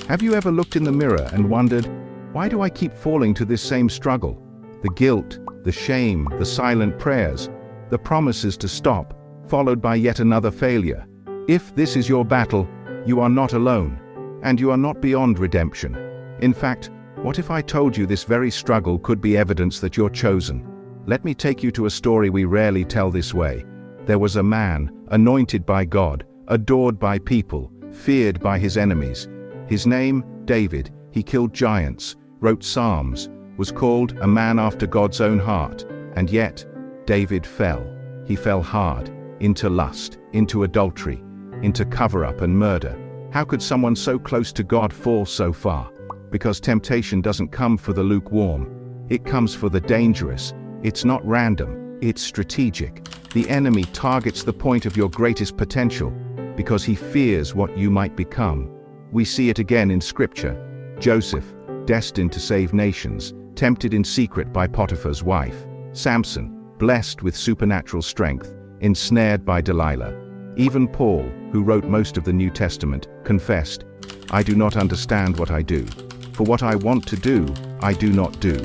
Have you ever looked in the mirror and wondered, why do I keep falling to this same struggle? The guilt, the shame, the silent prayers, the promises to stop, followed by yet another failure. If this is your battle, you are not alone, and you are not beyond redemption. In fact, what if I told you this very struggle could be evidence that you're chosen? Let me take you to a story we rarely tell this way. There was a man, anointed by God, adored by people, feared by his enemies. His name, David. He killed giants, wrote psalms, was called a man after God's own heart. And yet, David fell. He fell hard, into lust, into adultery, into cover-up and murder. How could someone so close to God fall so far? Because temptation doesn't come for the lukewarm. It comes for the dangerous. It's not random, it's strategic. The enemy targets the point of your greatest potential because he fears what you might become. We see it again in Scripture. Joseph, destined to save nations, tempted in secret by Potiphar's wife. Samson, blessed with supernatural strength, ensnared by Delilah. Even Paul, who wrote most of the New Testament, confessed, "I do not understand what I do. For what I want to do, I do not do.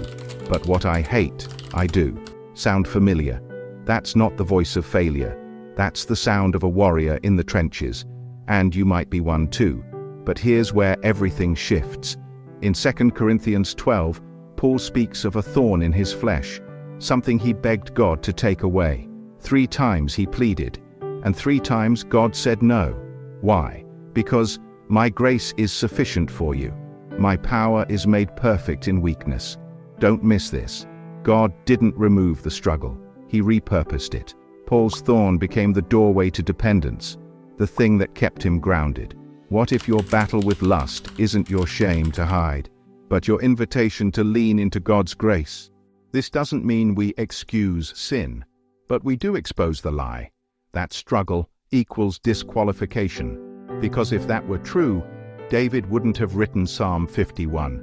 But what I hate, I do." Sound familiar? That's not the voice of failure. That's the sound of a warrior in the trenches. And you might be one too. But here's where everything shifts. In 2 Corinthians 12, Paul speaks of a thorn in his flesh, something he begged God to take away. 3 times he pleaded, and 3 times God said no. Why? Because my grace is sufficient for you. My power is made perfect in weakness. Don't miss this. God didn't remove the struggle. He repurposed it. Paul's thorn became the doorway to dependence, the thing that kept him grounded. What if your battle with lust isn't your shame to hide, but your invitation to lean into God's grace? This doesn't mean we excuse sin, but we do expose the lie. That struggle equals disqualification. Because if that were true, David wouldn't have written Psalm 51.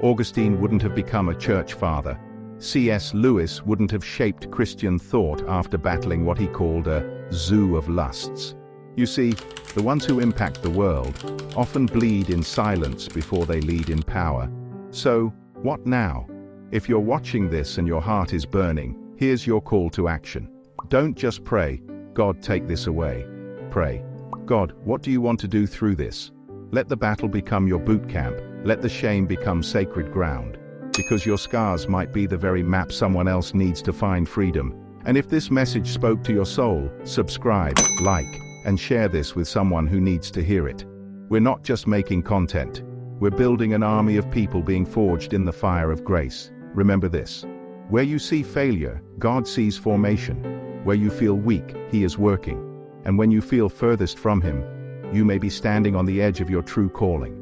Augustine wouldn't have become a church father. C.S. Lewis wouldn't have shaped Christian thought after battling what he called a zoo of lusts. You see, the ones who impact the world often bleed in silence before they lead in power. So, what now? If you're watching this and your heart is burning, here's your call to action. Don't just pray, "God, take this away." Pray, "God, what do you want to do through this?" Let the battle become your boot camp. Let the shame become sacred ground. Because your scars might be the very map someone else needs to find freedom. And if this message spoke to your soul, subscribe, like, and share this with someone who needs to hear it. We're not just making content. We're building an army of people being forged in the fire of grace. Remember this. Where you see failure, God sees formation. Where you feel weak, He is working. And when you feel furthest from Him, you may be standing on the edge of your true calling.